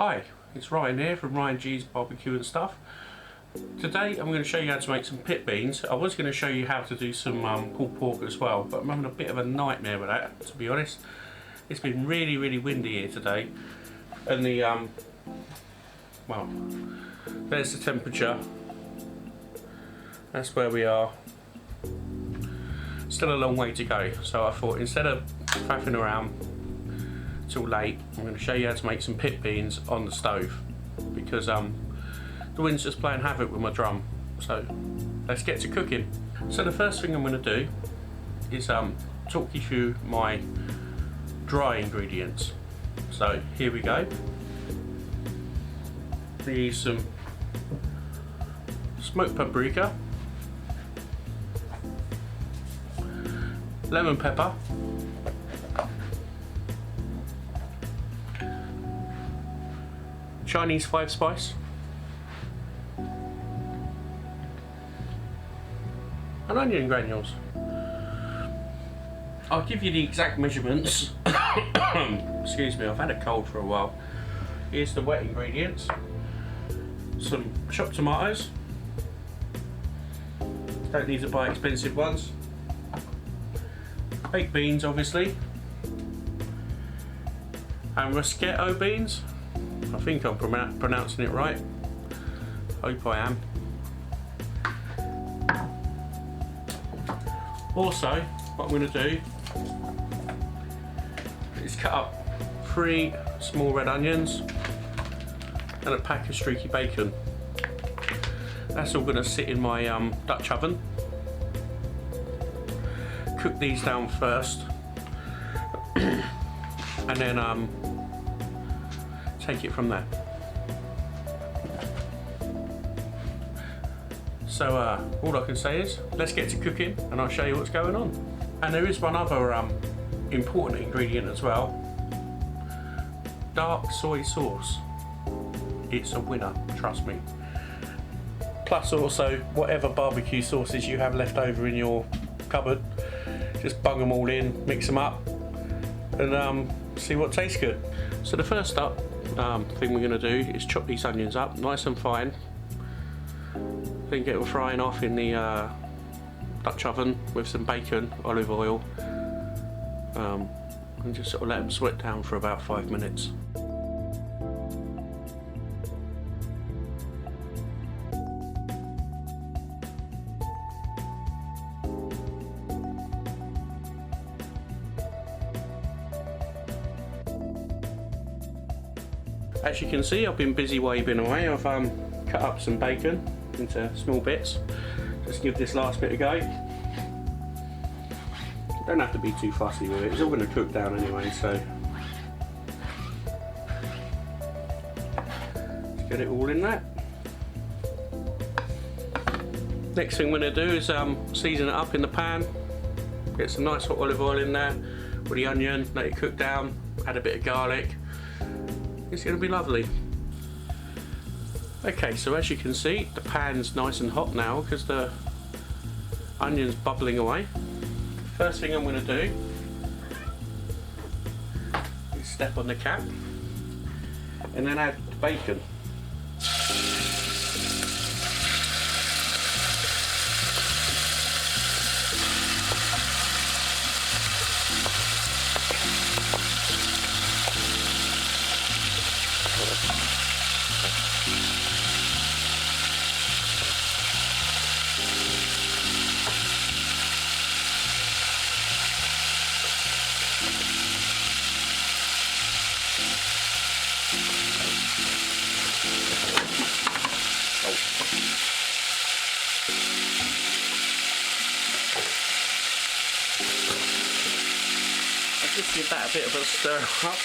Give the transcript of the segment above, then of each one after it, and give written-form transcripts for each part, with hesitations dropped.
Hi, it's Ryan here from Ryan G's Barbecue and Stuff. Today I'm going to show you how to make some pit beans. I was going to show you how to do some pulled pork as well, but I'm having a bit of a nightmare with that, to be honest. It's been really windy here today, and the well, there's the temperature. That's where we are. Still a long way to go, so I thought instead of faffing around till late, I'm going to show you how to make some pit beans on the stove, because the wind's just playing havoc with my drum. So let's get to cooking. So the first thing I'm going to do is talk you through my dry ingredients. So here we go. We use some smoked paprika, lemon pepper, Chinese 5 spice, and onion granules. I'll give you the exact measurements. Excuse me, I've had a cold for a while. Here's the wet ingredients. Some chopped tomatoes. Don't need to buy expensive ones. Baked beans, obviously. And Rosecoco beans. I think I'm pronouncing it right. Hope I am. Also, what I'm going to do is cut up 3 small red onions and a pack of Streaky Bacon. That's all going to sit in my Dutch oven. Cook these down first, and then take it from there. So all I can say is let's get to cooking, and I'll show you what's going on. And there is one other important ingredient as well: dark soy sauce. It's a winner, trust me. Plus also whatever barbecue sauces you have left over in your cupboard, just bung them all in, mix them up, and see what tastes good. So the first thing we're going to do is chop these onions up nice and fine, then get them frying off in the Dutch oven with some bacon, olive oil, and just sort of let them sweat down for about 5 minutes. As you can see, I've been busy while you've been away. I've cut up some bacon into small bits. Just give this last bit a go. Don't have to be too fussy with it, it's all going to cook down anyway, so let's get it all in there. Next thing we're going to do is season it up in the pan. Get some nice hot olive oil in there with the onion, let it cook down, add a bit of garlic. It's going to be lovely. Okay, so as you can see, the pan's nice and hot now because the onion's bubbling away. First thing I'm going to do is step on the cap and then add the bacon. Just give that a bit of a stir up.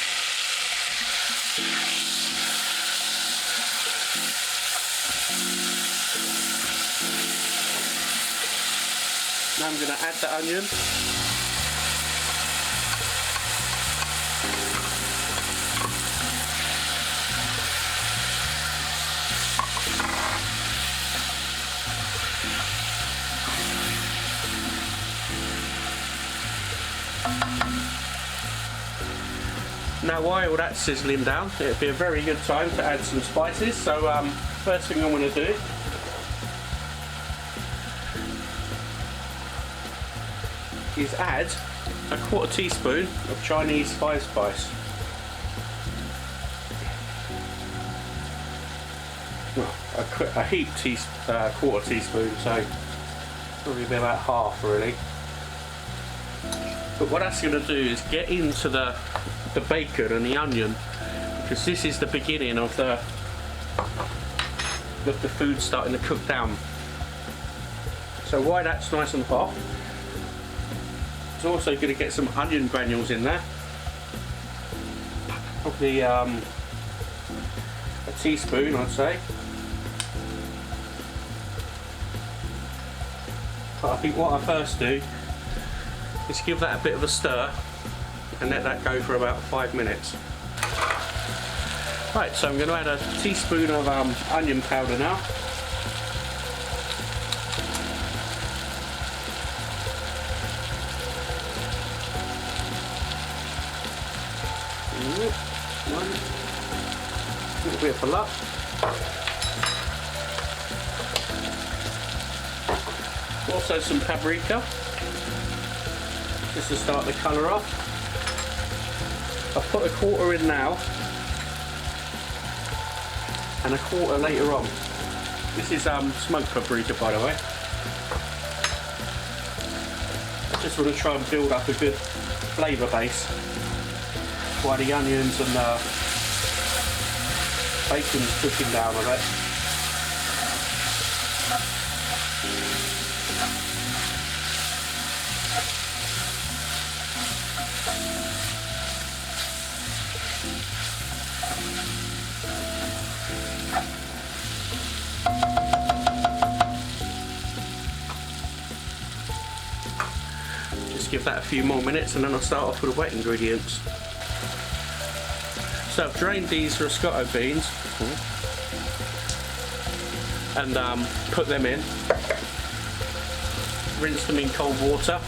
Now I'm going to add the onion. Now while that's sizzling down, it'd be a very good time to add some spices. So first thing I'm going to do is add a 1/4 teaspoon of Chinese spice. Well, a heaped 1/4 teaspoon, so probably be about half really. But what that's going to do is get into the bacon and the onion, because this is the beginning of the food starting to cook down. So while that's nice and hot, it's also going to get some onion granules in there. Probably a teaspoon, I'd say. But I think what I first do is give that a bit of a stir and let that go for about 5 minutes. Right, so I'm going to add a teaspoon of onion powder now. One little bit of luck. Also some paprika, just to start the colour off. I've put a 1/4 in now and a 1/4 later on. This is smoked paprika, by the way. I just want to try and build up a good flavour base while the onions and the bacon's cooking down a bit. Just give that a few more minutes and then I'll start off with the wet ingredients. So I've drained these Rosecoco beans and put them in, rinse them in cold water.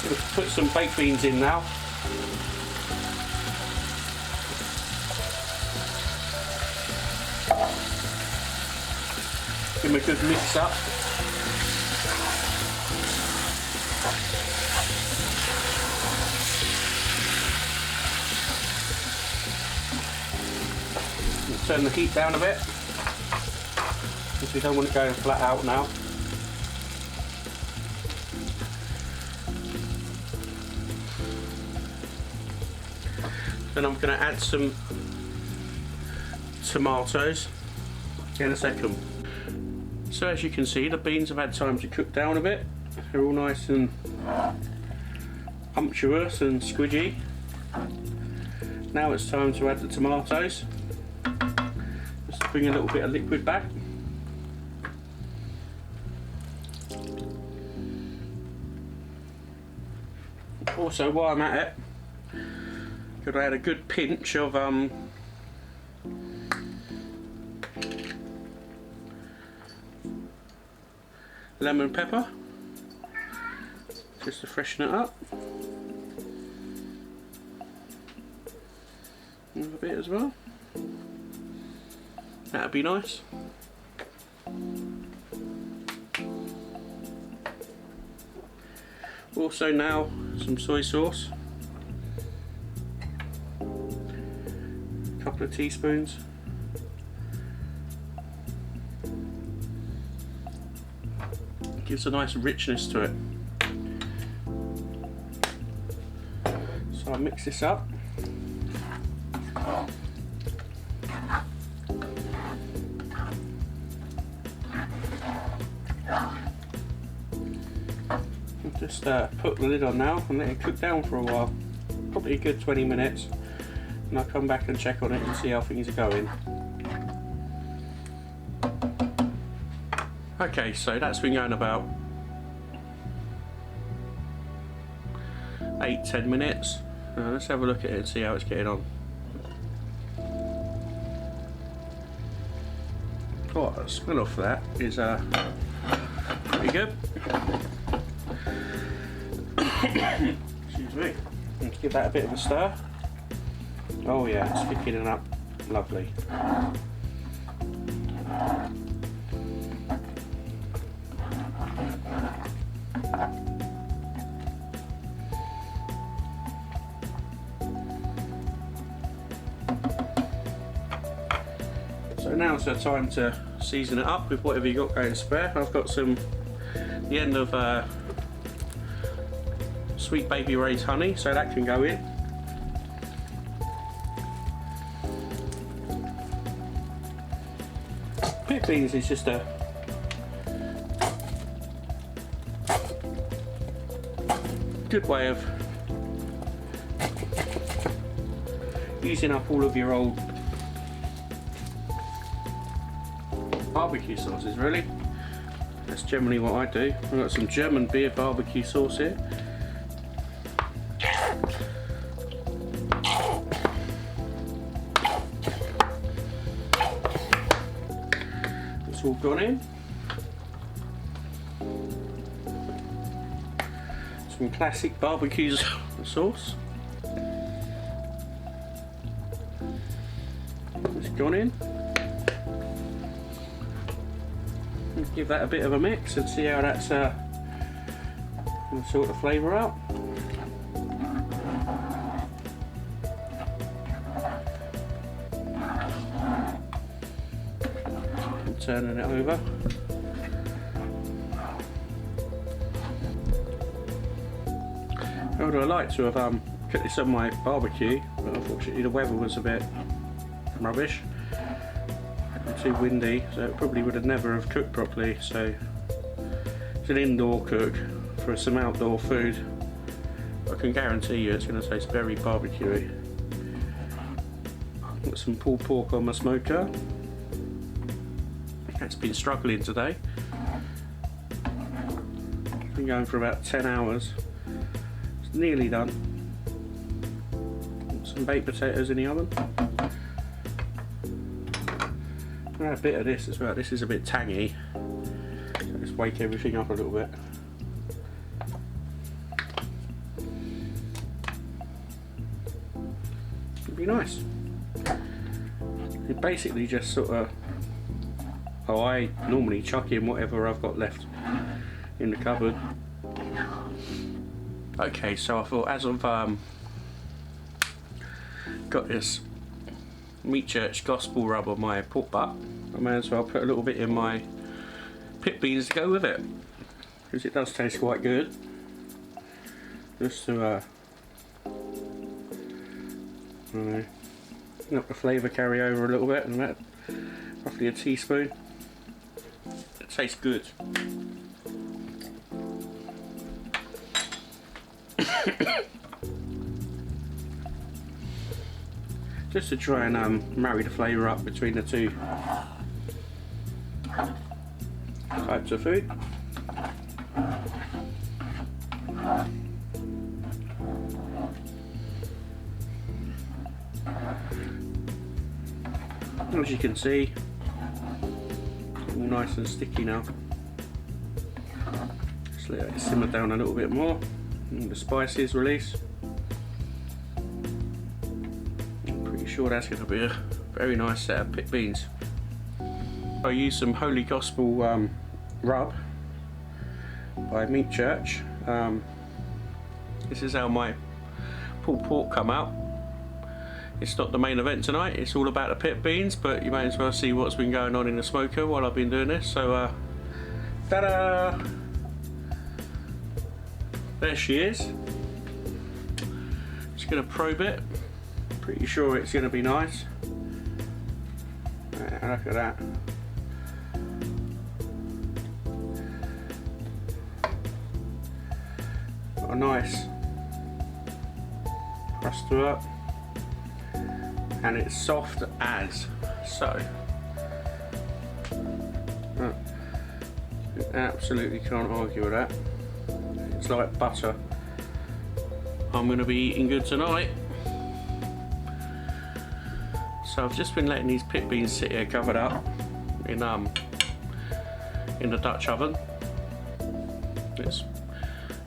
We'll put some baked beans in now. Give them a good mix up. Turn the heat down a bit, because we don't want it going flat out now. Then I'm going to add some tomatoes in a second. So as you can see, the beans have had time to cook down a bit. They're all nice and unctuous and squidgy. Now it's time to add the tomatoes. Bring a little bit of liquid back. Also, while I'm at it, could I add a good pinch of lemon pepper, just to freshen it up. And a bit as well. That'd be nice. Also now some soy sauce. A couple of teaspoons. Gives a nice richness to it. So I mix this up. Just put the lid on now and let it cook down for a while, probably a good 20 minutes, and I'll come back and check on it and see how things are going. Okay, so that's been going about 8-10 minutes. Let's have a look at it and see how it's getting on. Oh, the smell of that is pretty good. Excuse me. Let's give that a bit of a stir. Oh yeah, it's thickening up lovely. So now's the time to season it up with whatever you got going spare. I've got the end of sweet baby raised honey, so that can go in. Pit beans is just a good way of using up all of your old barbecue sauces, really. That's generally what I do. I've got some German beer barbecue sauce here. It's all gone in. Some classic barbecue sauce. It's gone in. Give that a bit of a mix and see how that's going to sort the flavour out. And turning it over. I would have liked to have put this on my barbecue, but unfortunately the weather was a bit rubbish. Too windy, so it probably would have never have cooked properly. So it's an indoor cook for some outdoor food. I can guarantee you it's going to taste very barbecuey. Got some pulled pork on my smoker. It's been struggling today. Been going for about 10 hours. It's nearly done. Some baked potatoes in the oven. A bit of this as well. This is a bit tangy, so let's wake everything up a little bit. It'd be nice. It basically just sort of, I normally chuck in whatever I've got left in the cupboard. Okay, so I thought, as I've got this Meat Church gospel rub on my pork butt, I may as well put a little bit in my pit beans to go with it, because it does taste quite good. Just to I don't know, let the flavour carry over a little bit, and that roughly a teaspoon. It tastes good. Just to try and marry the flavour up between the two types of food. As you can see, all nice and sticky now. Just let it simmer down a little bit more, and the spices release. Sure, that's going to be a very nice set of pit beans. I used some Holy Gospel rub by Meat Church. This is how my pulled pork come out. It's not the main event tonight, it's all about the pit beans, but you may as well see what's been going on in the smoker while I've been doing this. So ta-da! There she is. Just going to probe it. Pretty sure it's going to be nice. Look at that. Got a nice crust to it, and it's soft as so. You absolutely can't argue with that. It's like butter. I'm going to be eating good tonight. So I've just been letting these pit beans sit here covered up in the Dutch oven. It's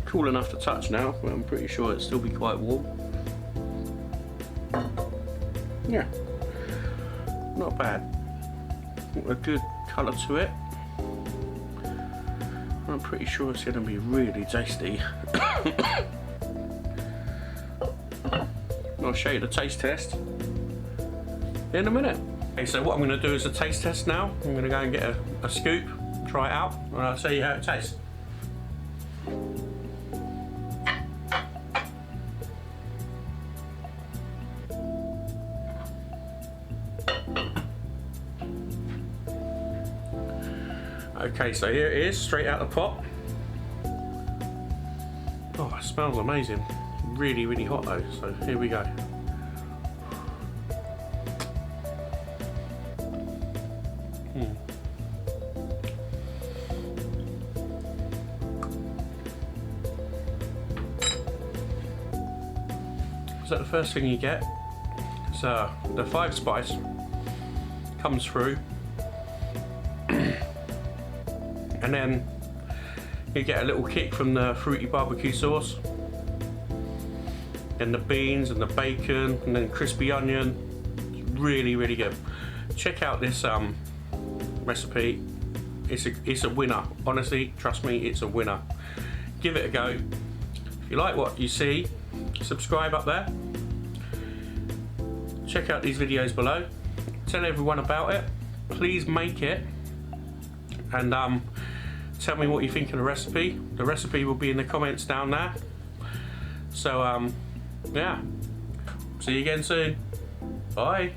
cool enough to touch now, but I'm pretty sure it'll still be quite warm. Yeah, not bad. A good colour to it. I'm pretty sure it's going to be really tasty. I'll show you the taste test in a minute. Okay, so what I'm going to do is a taste test now. I'm going to go and get a scoop, try it out, and I'll show you how it tastes. Okay, so here it is, straight out the pot. Oh, it smells amazing. Really, really hot though, so here we go. So the first thing you get is the 5 spice comes through, and then you get a little kick from the fruity barbecue sauce, and the beans and the bacon and then crispy onion. It's really, really good. Check out this recipe. It's a winner. Honestly, trust me, it's a winner. Give it a go. If you like what you see, subscribe up there. Check out these videos below. Tell everyone about it. Please make it, and tell me what you think of the recipe. The recipe will be in the comments down there. So yeah, see you again soon. Bye.